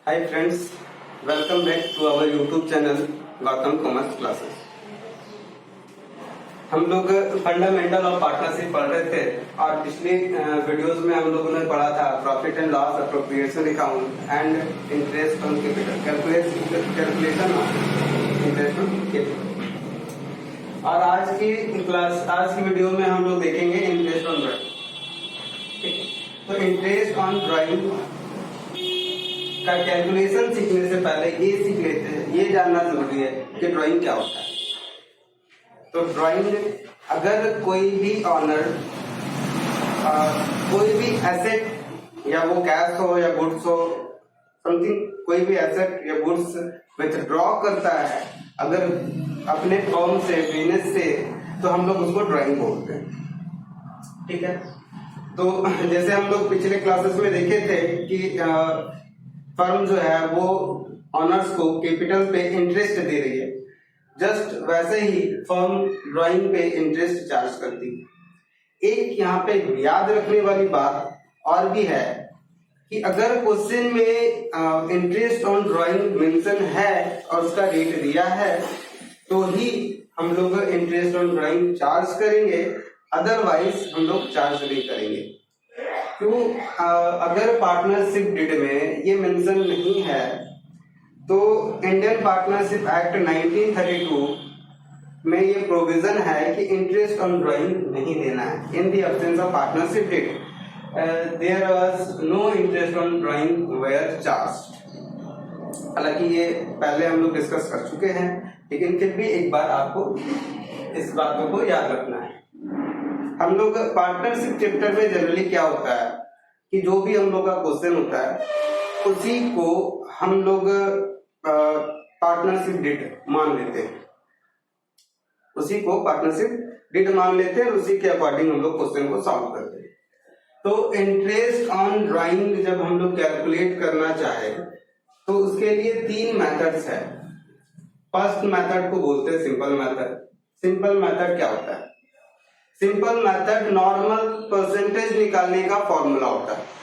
Hi friends, welcome back to our YouTube channel Gautam commerce classes. हम लोग fundamental of partnership पढ़ रहे थे और पिछले वीडियोस में हम लोगों ने पढ़ा था profit and loss appropriation account and interest on capital calculation of interest on capital. और आज की वीडियो में हम लोग देखेंगे इंटरेस्ट ऑन ड्राइंग। तो इंटरेस्ट ऑन ड्राइंग का कैलकुलेशन सीखने से पहले ये सीख लेते हैं, ये जानना जरूरी है कि ड्राइंग क्या होता है। तो ड्राइंग, अगर कोई भी ऑनर कोई भी एसेट, या वो कैश हो या गुड्स हो, समथिंग, कोई भी एसेट या गुड्स विथड्रॉ करता है अगर अपने फर्म से, बिजनेस से, तो हम लोग उसको ड्राइंग बोलते हैं। ठीक है। तो जैसे हम लोग पिछले क्लासेस में देखे थे कि फर्म जो है वो ऑनर्स को कैपिटल पे इंटरेस्ट दे रही है, जस्ट वैसे ही फर्म ड्राइंग पे इंटरेस्ट चार्ज करती है। एक यहाँ पे याद रखने वाली बात और भी है कि अगर क्वेश्चन में इंटरेस्ट ऑन ड्राइंग मेंशन है और उसका रेट दिया है तो ही हम लोग इंटरेस्ट ऑन ड्राइंग चार्ज करेंगे, अदरवाइज हम लोग चार्ज नहीं करेंगे। क्यों? अगर पार्टनरशिप डीड में ये मेंशन नहीं है तो इंडियन पार्टनरशिप एक्ट 1932 में ये प्रोविजन है कि इंटरेस्ट ऑन ड्राइंग नहीं देना है। In the absence of partnership deed there was no interest on drawing were charged. हालांकि ये पहले हम लोग डिस्कस कर चुके हैं, लेकिन फिर भी एक बार आपको इस बातों को याद रखना है। हम लोग पार्टनरशिप चैप्टर में जनरली क्या होता है कि जो भी हम लोग का क्वेश्चन होता है उसी को हम लोग पार्टनरशिप डीड मान लेते हैं, उसी को पार्टनरशिप डीड मान लेते हैं और उसी के अकॉर्डिंग हम लोग क्वेश्चन को सॉल्व करते हैं। तो इंटरेस्ट ऑन ड्राइंग जब हम लोग कैलकुलेट करना चाहे तो उसके लिए 3 मेथड्स है। फर्स्ट मेथड को बोलते हैं सिंपल मेथड। सिंपल मेथड क्या होता है? सिंपल मेथड नॉर्मल परसेंटेज निकालने का फॉर्मूला होता है।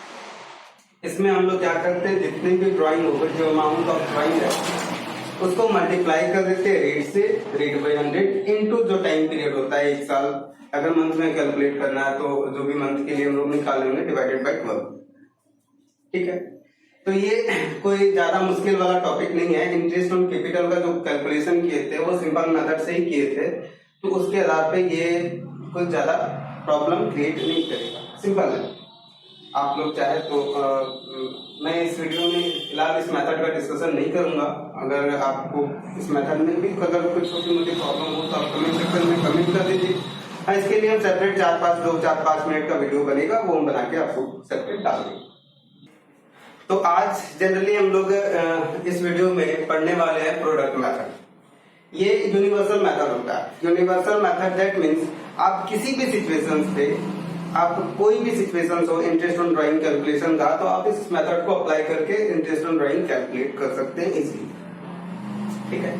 इसमें हम लोग क्या करते हैं, जितनी भी ड्राइंग होगी, जो अमाउंट ऑफ ड्राइंग है उसको मल्टीप्लाई कर देते हैं रेट से, रेट बाई 100 इनटू जो टाइम पीरियड होता है 1 साल। अगर मंथ में कैलकुलेट करना है तो जो भी मंथ के लिए हम लोग निकालेंगे डिवाइडेड बाई 12। ठीक है। तो ये कोई ज्यादा मुश्किल वाला टॉपिक नहीं है। इंटरेस्ट ऑन कैपिटल का जो कैलकुलेशन किए थे वो सिंपल मेथड से ही किए थे, तो उसके आधार पे ये कोई ज्यादा प्रॉब्लम क्रिएट नहीं करेगा। सिंपल है। आप लोग चाहे तो मैं इस वीडियो में फिलहाल इस मेथड का डिस्कशन नहीं करूंगा। अगर आपको इस मेथड में भी अगर कुछ छोटी मोटी प्रॉब्लम हो तो आप कमेंट सेक्शन में कमेंट कर दीजिए। इसके लिए हम सेपरेट 4-5 मिनट का वीडियो बनेगा, वो हम बना के आपको सेपरेट डाल देंगे। तो आज जनरली हम लोग इस वीडियो में पढ़ने वाले हैं प्रोडक्ट मेथड। ये यूनिवर्सल मेथड होता है। यूनिवर्सल मेथड दैट मीन्स आप किसी भी सिचुएशन पे, आप कोई भी सिचुएशन हो इंटरेस्ट ऑन ड्राइंग कैलकुलेशन का, तो आप इस मेथड को अप्लाई करके इंटरेस्ट ऑन ड्राइंग कैलकुलेट कर सकते हैं इजीली। ठीक है।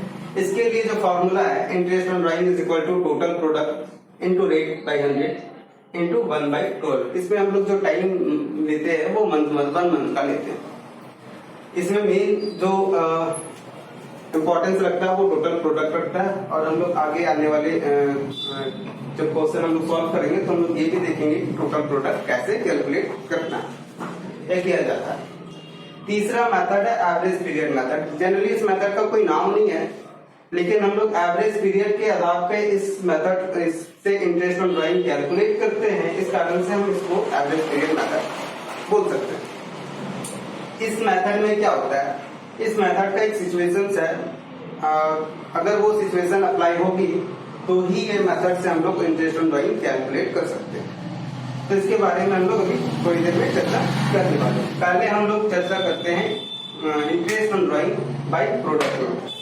इसके लिए जो फॉर्मूला है, interest on drawing is equal to total product into rate by 100 into 1/12। इसमें हम लोग जो टाइम लेते हैं वो 1 मंथ का लेते हैं। इसमें मेन जो इंपॉर्टेंस रखता है वो टोटल प्रोडक्ट रखता है। और हम लोग आगे आने वाले जब क्वेश्चन हम लोग सॉल्व करेंगे तो हम लोग ये भी देखेंगे कि टोटल प्रोडक्ट कैसे कैलकुलेट करना है, किया जाता है। तीसरा मेथड है एवरेज पीरियड मेथड। जनरली इस मेथड का कोई नाम नहीं है, लेकिन हम लोग एवरेज पीरियड के आधार पे इस मेथड इससे इंटरेस्ट ऑन ड्राइंग कैलकुलेट करते हैं। इस कारण से हम इसको एवरेज पीरियड मेथड बोल सकते हैं। इस मेथड में क्या होता है, इस मेथड का एक सिचुएशन है, अगर वो सिचुएशन अप्लाई होगी तो ही ये मेथड से हम लोग इंटरेस्ट ऑन ड्राइंग कैलकुलेट कर सकते हैं। तो इसके बारे में हम लोग अभी थोड़ी देर में चर्चा करने वाले हैं। पहले हम लोग चर्चा करते हैं interest on drawing by product method.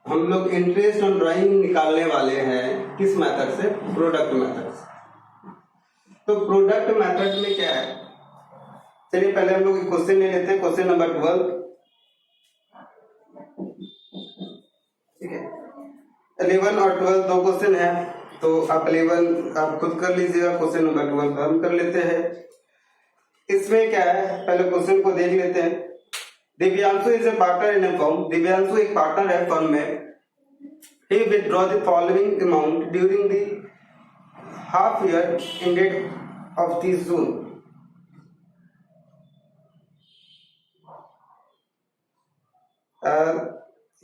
हम लोग इंटरेस्ट ऑन ड्राइंग निकालने वाले हैं किस मेथड से? प्रोडक्ट मेथड से। तो प्रोडक्ट मेथड में क्या है, चलिए पहले हम लोग क्वेश्चन ले लेते हैं, क्वेश्चन नंबर 12। ठीक है, 11 और 12 दो क्वेश्चन है, तो आप 11 आप खुद कर लीजिएगा, क्वेश्चन नंबर 12 हम कर लेते हैं। इसमें क्या है, पहले क्वेश्चन को देख लेते हैं। Divyanshu is a partner in A firm, Divyanshu एक पार्टनर है फर्म में। He withdraw the following amount during the half year ended of the June.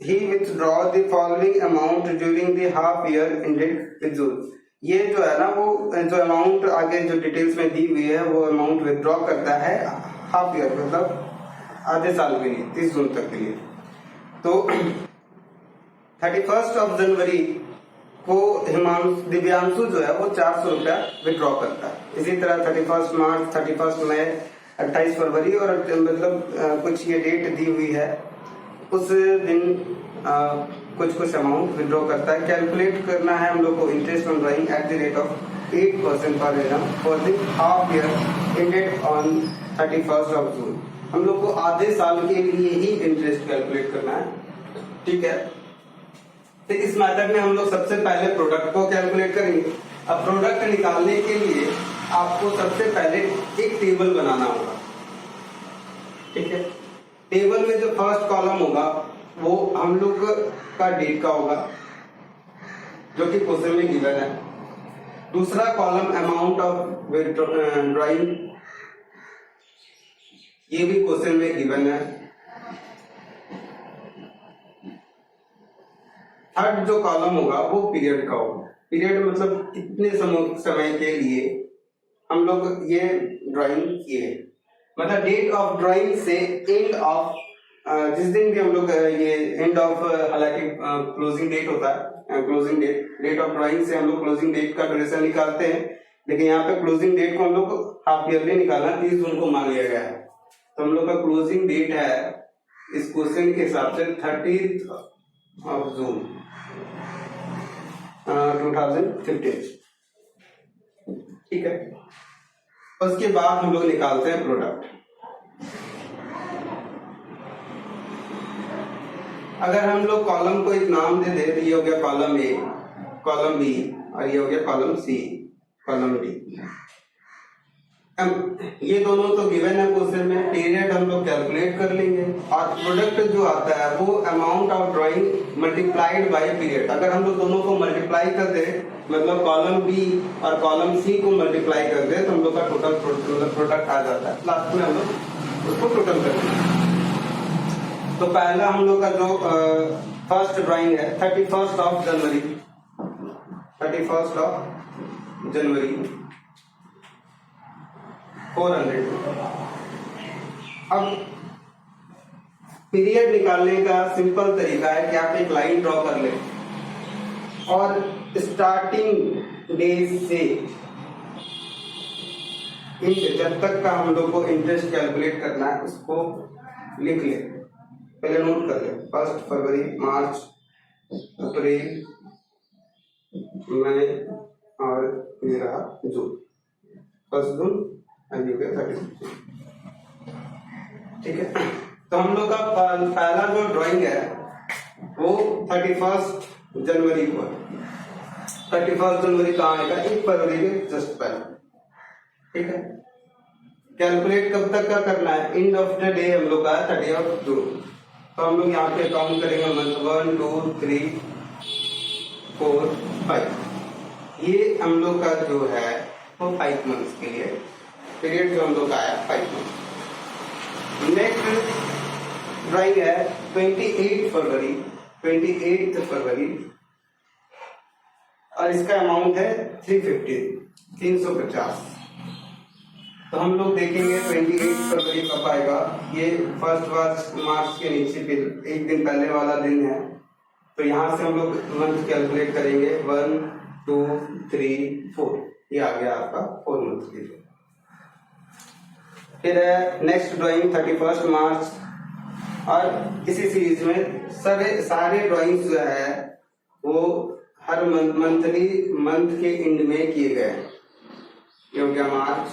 He withdraw the following amount during the half year ended with June. ये जो है ना, वो जो amount आगे जो डिटेल्स में दी हुई है, वो अमाउंट विथड्रॉ करता है हाफ ईयर, मतलब आधे साल के लिए, 30 जून तक के लिए। तो 31 ऑफ जनवरी को दिव्यांशु जो है वो 400 रुपया विड्रॉ करता है। इसी तरह 31 मार्च, 31 मई, 28 फरवरी और मतलब कुछ ये डेट दी हुई है, उस दिन कुछ अमाउंट विड्रॉ करता है। कैलकुलेट करना है हम लोग को interest on drawing at the rate of 8% per annum for the half year ended on 31 of June. हम लोग को आधे साल के लिए ही इंटरेस्ट कैलकुलेट करना है। ठीक है, तो इस मेथड में हम लोग सबसे पहले प्रोडक्ट को कैलकुलेट करेंगे। अब प्रोडक्ट निकालने के लिए आपको सबसे पहले एक टेबल बनाना होगा। ठीक है, टेबल में जो फर्स्ट कॉलम होगा वो हम लोग का डेट का होगा, जो कि क्वेश्चन में गिवन है। दूसरा कॉलम अमाउंट ऑफ ड्राइंग, ये भी क्वेश्चन में गिवन है। थर्ड जो कॉलम होगा वो पीरियड का होगा। पीरियड मतलब कितने समय के लिए हम लोग ये ड्राइंग किए, मतलब डेट ऑफ ड्राइंग से एंड ऑफ, जिस दिन भी हम लोग ये एंड ऑफ, हालांकि क्लोजिंग डेट होता है, क्लोजिंग डेट ऑफ ड्राइंग से हम लोग क्लोजिंग डेट का ड्यूरेशन निकालते हैं, लेकिन यहाँ पे क्लोजिंग डेट को हम लोग हाफ ईयरली निकालना, 30 जून को मान लिया गया है। तो हम लोग का क्लोजिंग डेट है इस क्वेश्चन के हिसाब से 30 ऑफ जून 2015। ठीक है, उसके बाद हम लोग निकालते हैं प्रोडक्ट। अगर हम लोग कॉलम को एक नाम दे दे, तो ये हो गया कॉलम ए, कॉलम बी और ये हो गया कॉलम सी, कॉलम डी। ये दोनों तो गिवन है क्वेश्चन में। पीरियड हम लोग कैलकुलेट कर लेंगे और प्रोडक्ट जो आता है वो amount of drawing multiplied by period. अगर हम लोग दोनों को मल्टीप्लाई कर दे, मतलब कॉलम बी और कॉलम सी को मल्टीप्लाई कर दे, तो हम लोग का टोटल प्रोडक्ट आ जाता है। लास्ट में हम लोग उसको टोटल कर देंगे। तो पहला हम लोग का जो फर्स्ट ड्राइंग है 31 ऑफ जनवरी, 31 ऑफ जनवरी 400। अब पीरियड निकालने का सिंपल तरीका है कि आप एक लाइन ड्रॉ कर लें और स्टार्टिंग डे से जब तक का हम लोग को इंटरेस्ट कैलकुलेट करना है उसको लिख ले, पहले नोट कर ले। 1 फरवरी, मार्च, अप्रैल, मई और ये रहा जून, 1 जून और ये 30। ठीक है, तो हम लोग का पहला जो ड्राइंग है वो 31 जनवरी को है। 31 जनवरी कहाँ आएगा? 1 फरवरी के जस्ट पहले। ठीक है, कैलकुलेट कब तक का करना है? एंड ऑफ द डे हम लोग का 30 जून। तो हम लोग यहाँ पे काउंट करेंगे मंथ 1 2 3 4 5। ये हम लोग का जो है वो 5 मंथ्स के लिए पीरियड जो हम लोग का आया 5 मंथ। नेक्स्ट ड्राइंग है 28 फरवरी, 28 फरवरी और इसका अमाउंट है 350। तो हम लोग देखेंगे 28 फरवरी कब आएगा। ये फर्स्ट मार्च के नीचे फिर एक दिन पहले वाला दिन है, तो यहाँ से हम लोग मंथ कैलकुलेट करेंगे 1 2 3 4। ये आ गया आपका 4 मंथ के लिए। फिर है नेक्स्ट ड्राइंग 31 मार्च और इसी सीरीज में सारे ड्राइंग्स जो है वो हर मंथ के एंड में किए गए। ये हो गया मार्च,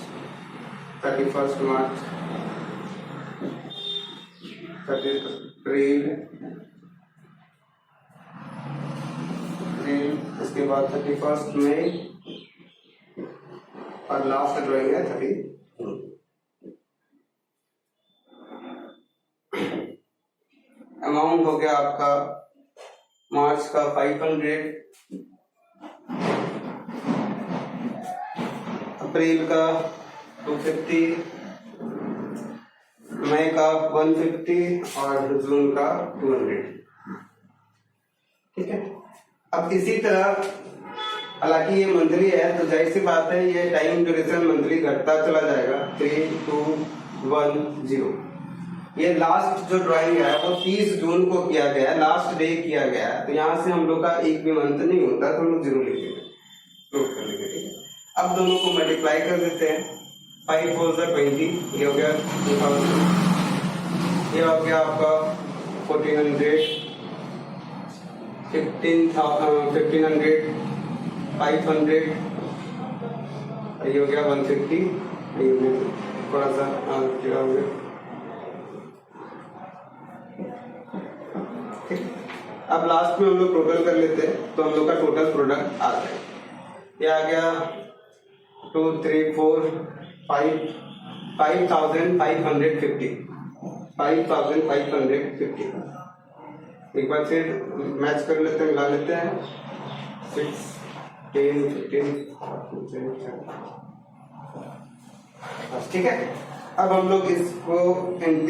31 मार्च, अप्रैल, उसके बाद 31 मई और लास्ट ड्राइंग है 30 अमाउंट हो गया आपका मार्च का 500, अप्रैल का 250, मई का 150 और जून का 200। ठीक है। अब इसी तरह हालांकि ये मंथली है तो जाहिर सी बात है ये टाइम ड्यूरेशन मंथली घटता चला जाएगा 3, 2, 1, 0। ये लास्ट जो ड्राइंग है वो 30 जून को किया गया है, लास्ट डे किया गया है, तो यहाँ से हम लोग का एक भी मंथ नहीं होता तो हम लोग 0 लिखेंगे, नोट कर लेंगे। ठीक है। अब दोनों को मल्टीप्लाई कर देते हैं, 5 4 20, ये हो गया 2000, ये हो गया आपका 1400, 1500, 500, ये हो गया 150, ये थोड़ा सा हो गया। अब लास्ट में हम लोग टोटल कर लेते हैं तो हम लोग का टोटल प्रोडक्ट आ गया, ये आ गया 2 3 4 5 5550, 5550। एक बार फिर मैच कर लेते हैं, मिला लेते हैं 6 10 15। ठीक है। अब हम लोग इसको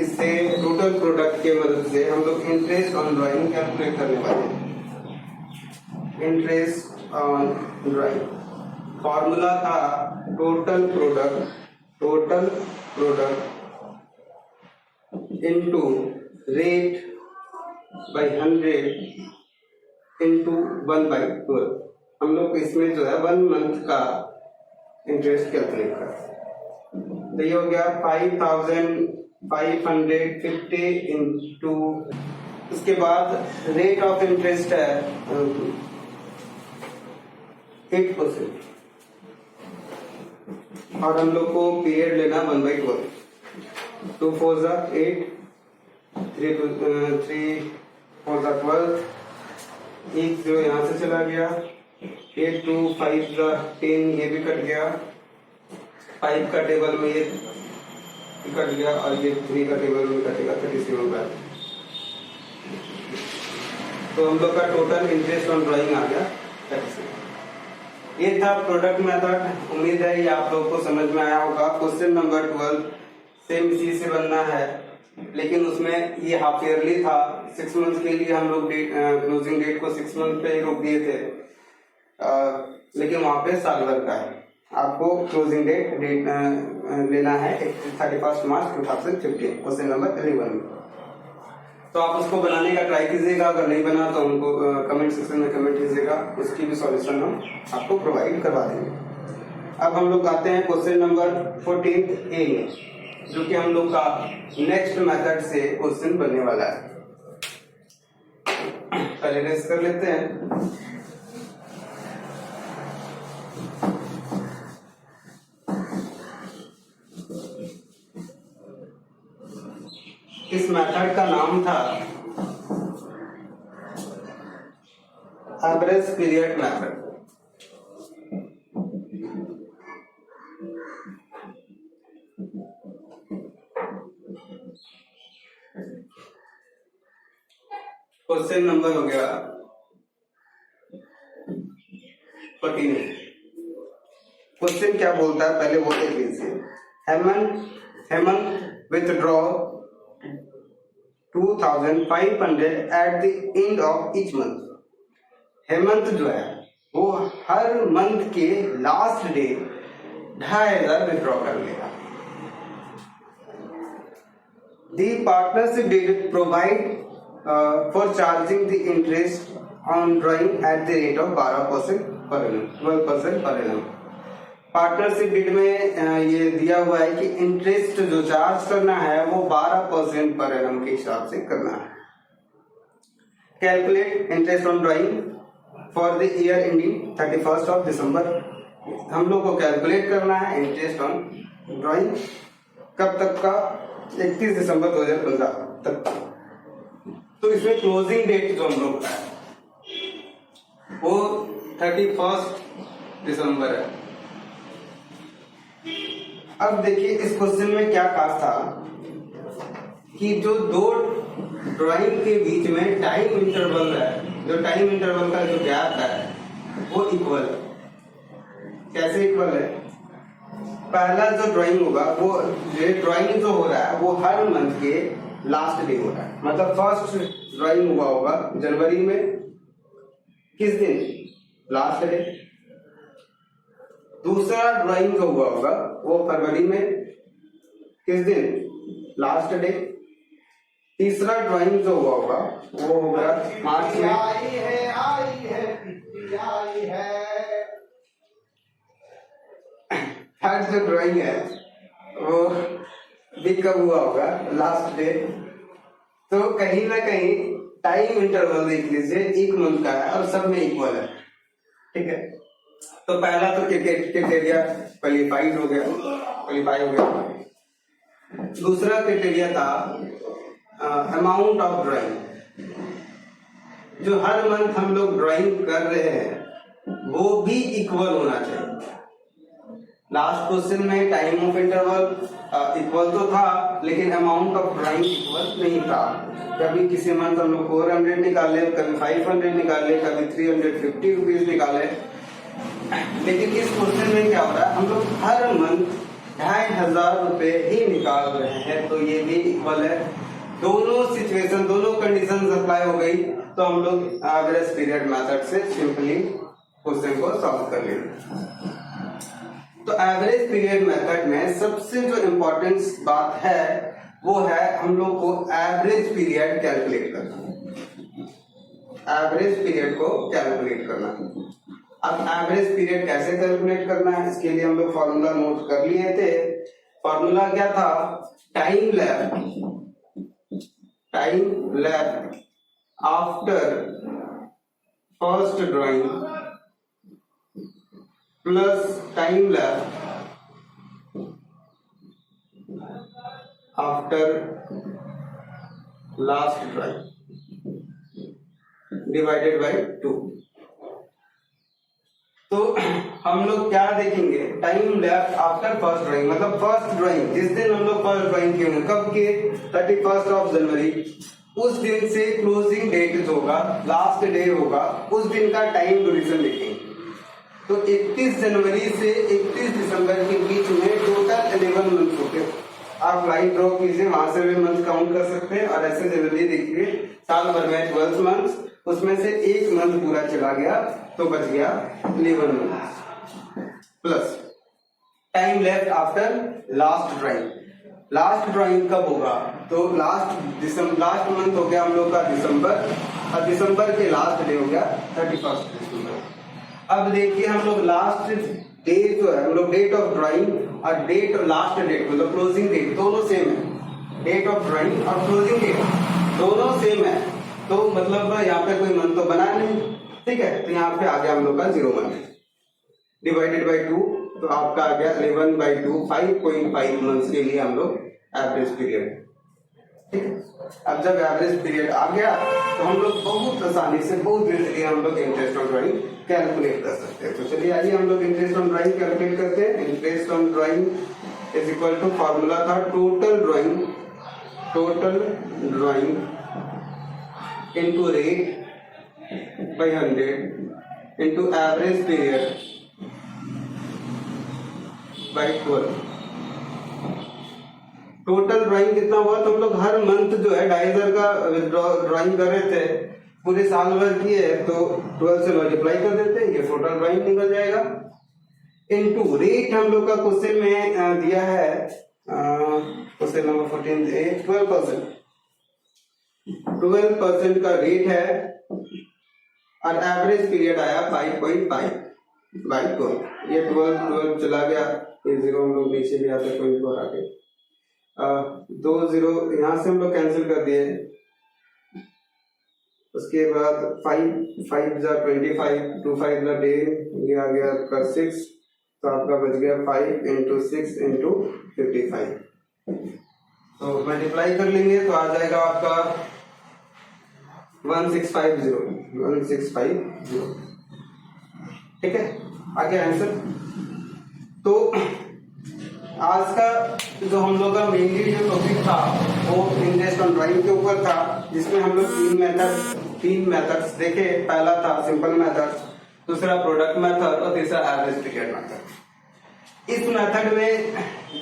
इससे टोटल प्रोडक्ट के मदद से हम लोग इंटरेस्ट ऑन ड्राइंग कैलकुलेट करने वाले हैं। इंटरेस्ट ऑन ड्राइंग फॉर्मूला था total product into rate by 100 into 1/12। हम लोग इसमें जो है 1 मंथ का इंटरेस्ट कैलकुलेट कर, तो ये हो गया 5550 इंटू, उसके बाद रेट ऑफ इंटरेस्ट है 8% और हम लोग को पीरियड लेना 1/12। 2 4 8, 3 4 12, 1 0 यहाँ से चला गया, 8 2 5 10, ये भी कट गया, 5 का टेबल में ये कट गया और ये 3 का टेबल में कटेगा 37। तो हम लोग का टोटल इंटरेस्ट ऑन ड्राइंग आ गया 37। ये था प्रोडक्ट मेथड। उम्मीद है ये आप लोगों को समझ में आया होगा। क्वेश्चन नंबर 12 सेम इसी से बनना है, लेकिन उसमें ये हाफ ईयरली था, 6 मंथ के लिए हम लोग क्लोजिंग डेट को 6 मंथ पे ही रोक दिए थे, लेकिन वहां पे साल भर का है। आपको क्लोजिंग डेट लेना है 31 मार्च 2015, क्वेश्चन नंबर 11 में। तो आप उसको बनाने का ट्राई कीजिएगा, अगर नहीं बना तो हमको कमेंट सेक्शन में कमेंट कीजिएगा, उसकी भी सॉल्यूशन हम आपको प्रोवाइड करवा देंगे। अब हम लोग आते हैं क्वेश्चन नंबर 14 ए में, जो कि हम लोग का नेक्स्ट मेथड से क्वेश्चन बनने वाला है। पहले रेस कर लेते हैं। इस मेथड का नाम था average period method. Question number हो गया 14। क्वेश्चन क्या बोलता है पहले वो देख लीजिए। Hemant withdraw 2500 at the end of each month. Hemant जो है वो हर मंथ के लास्ट डे 2500 विथड्रॉ कर लेगा। The partnership did provide for charging the interest on drawing at the rate of 12% per annum, 12% per annum. Partnership did में ये दिया हुआ है कि इंटरेस्ट जो चार्ज करना है वो 12% पर एनम के हिसाब से करना है। Calculate interest on drawing for the year ending 31 of December. हम लोग को कैलकुलेट करना है इंटरेस्ट ऑन ड्राइंग कब तक का, 31 दिसंबर 2015 तक। तो इसमें क्लोजिंग डेट जो हम लोग का है वो 31 दिसंबर है। अब देखिए इस क्वेश्चन में क्या कहा था कि जो दो ड्राइंग के बीच में टाइम इंटरवल है, जो टाइम इंटरवल का जो गैप है वो इक्वल है। कैसे इक्वल है? पहला जो ड्राइंग होगा वो ड्राइंग जो हो रहा है वो हर मंथ के लास्ट डे हो रहा है। मतलब फर्स्ट ड्राइंग हुआ होगा जनवरी में, किस दिन? Last day. दूसरा ड्राइंग जो हुआ होगा वो फरवरी में, किस दिन? Last day. तीसरा ड्राइंग जो हुआ होगा वो होगा मार्च में। थर्ड जो ड्राइंग है वो भी कब हुआ होगा? Last day. तो कहीं ना कहीं टाइम इंटरवल देख लीजिए, एक मंथ का है और सब में इक्वल है। ठीक है, तो पहला तो क्राइटेरिया क्वालिफाइड हो गया, क्वालिफाई हो गया। दूसरा क्राइटेरिया था अमाउंट ऑफ ड्राइंग। जो हर मंथ हम लोग ड्राइंग कर रहे हैं वो भी इक्वल होना चाहिए। लास्ट क्वेश्चन में टाइम ऑफ इंटरवल इक्वल तो था लेकिन अमाउंट ऑफ ड्राइंग इक्वल नहीं था। कभी किसी मंथ हम लोग 400 निकाले, कभी 500 निकाले, कभी 350 रुपीज निकाले। लेकिन इस क्वेश्चन में क्या हो रहा है, हम लोग हर मंथ 2500 रुपए ही निकाल रहे हैं, तो ये भी इक्वल है। दोनों सिचुएशन, दोनों कंडीशन अप्लाई हो गई तो हम लोग एवरेज पीरियड मेथड से सिंपली क्वेश्चन को सॉल्व कर लेंगे। तो एवरेज पीरियड मेथड में सबसे जो इम्पोर्टेंट बात है वो है हम लोग को एवरेज पीरियड कैलकुलेट करना। एवरेज पीरियड को कैलकुलेट करना। अब एवरेज पीरियड कैसे कैलकुलेट करना है, इसके लिए हम लोग फॉर्मूला नोट कर लिए थे। फॉर्मूला क्या था? Time lap after first drawing plus time lap after last drawing divided by 2। तो हम लोग क्या देखेंगे? Time lapse after first drawing, मतलब फर्स्ट ड्राइंग जिस दिन हम लोग फर्स्ट ड्राइंग किए होंगे, कब के? 31 जनवरी। उस दिन से क्लोजिंग डेट जो होगा, लास्ट डे होगा, उस दिन का टाइम ड्यूरेशन देखेंगे। तो 31 जनवरी से 31 दिसंबर के बीच में टोटल 11 मंथ होते। आप लाइन ड्रॉ कीजिए, वहां से भी मंथ काउंट कर सकते हैं। और ऐसे जनरली देखिए साल भर में 12 मंथ, उसमें से एक मंथ पूरा चला गया तो बच गया 11 month plus time left after last drawing. Last drawing कब होगा? तो लास्ट मंथ हो गया हम लोग का दिसंबर, और दिसंबर के लास्ट डे हो गया 31 दिसंबर। अब देखिए हम लोग लास्ट डेट जो है, हम लोग डेट ऑफ ड्राइंग और डेट लास्ट डेट मतलब क्लोजिंग डेट दोनों सेम है। डेट ऑफ ड्राइंग और क्लोजिंग डेट दोनों सेम है, तो मतलब यहाँ पे कोई मंथ तो बना नहीं। ठीक है, तो यहाँ पे आ गया हम लोग का 0 मंथ डिवाइडेड बाई 2, तो आपका आ गया 11/2 5.5 मंथ्स के लिए हम लोग एवरेज पीरियड। ठीक है, अब जब एवरेज पीरियड आ गया तो हम लोग बहुत आसानी से बहुत इजीली हम लोग इंटरेस्ट ऑन ड्राइंग कैलकुलेट कर सकते हैं। तो चलिए आइए हम लोग इंटरेस्ट ऑन ड्राइंग कैलकुलेट करते हैं। Interest on drawing is equal to, formula था total drawing into rate by 100 into average period by 12। Total drawing कितना हुआ? तो हम लोग हर मंथ जो है 2500 का ड्राइंग कर रहे थे, पूरे साल भर किए तो 12 से मल्टीप्लाई कर देते हैं, ये टोटल ड्राइंग निकल जाएगा। इनटू रेट हम लोग का क्वेश्चन में दिया है, क्वेश्चन नंबर 14 12% का रेट है और एवरेज पीरियड आया 5.5/12। ये 12 चला गया, ये 0 हम लोग नीचे भी आते 24 आगे, 2 0 यहां से हम लोग कैंसिल कर दिए। उसके बाद 5 जा 25, 2 5 जा 10, ये आ गया आपका 6, तो आपका बच गया 5 × 6 × 55। तो मल्टीप्लाई कर लेंगे तो आ जाएगा आपका 1650 ठीक है। आगे आंसर। तो आज का जो हम लोग का मेनली जो टॉपिक था वो इंटरेस्ट ऑन ड्राइंग के ऊपर था, जिसमें हम लोग तीन मेथड्स देखे। पहला था सिंपल मेथड, दूसरा प्रोडक्ट मेथड और तीसरा एवरेज पीरियड मेथड। इस मेथड में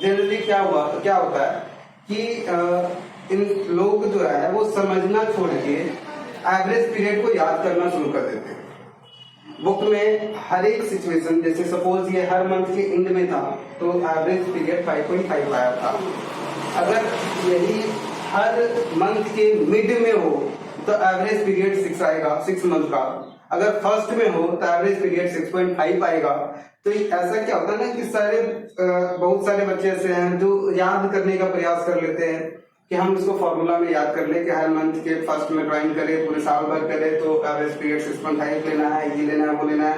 जनरली क्या होता है कि इन लोग जो है वो समझना छोड़ के एवरेज पीरियड को याद करना शुरू कर देते हैं। बुक में हर एक सिचुएशन, जैसे सपोज ये हर मंथ के एंड में था तो एवरेज पीरियड 5.5 आया था। अगर यही हर मंथ के मिड में हो तो एवरेज पीरियड 6 आएगा, 6 मंथ का। अगर फर्स्ट में हो तो एवरेज पीरियड 6.5 आएगा। तो ऐसा क्या होता है ना कि बहुत सारे बच्चे ऐसे हैं जो याद करने का प्रयास कर लेते हैं कि हम इसको फॉर्मूला में याद कर ले कि हर मंथ के फर्स्ट में ड्राइंग करें, पूरे साल भर करें तो एवरेज पीरियड 6.5 लेना है, ये लेना है, वो लेना है।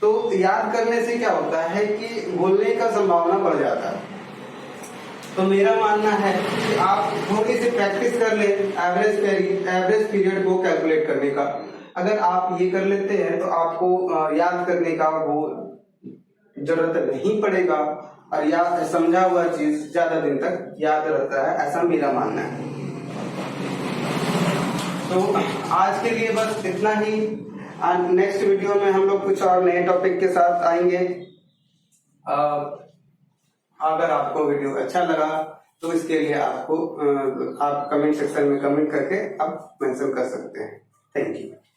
तो याद करने से क्या होता है कि भूलने का संभावना बढ़ जाता है। तो मेरा मानना है कि आप थोड़ी सी प्रैक्टिस कर ले एवरेज पीरियड को कैलकुलेट करने का। अगर आप ये कर लेते हैं तो आपको याद करने का वो जरूरत नहीं पड़ेगा और याद समझा हुआ चीज ज्यादा दिन तक याद रहता है, ऐसा मेरा मानना है। तो आज के लिए बस इतना ही। नेक्स्ट वीडियो में हम लोग कुछ और नए टॉपिक के साथ आएंगे। अगर आपको वीडियो अच्छा लगा तो इसके लिए आप कमेंट सेक्शन में कमेंट करके आप मेंशन कर सकते हैं। Thank you.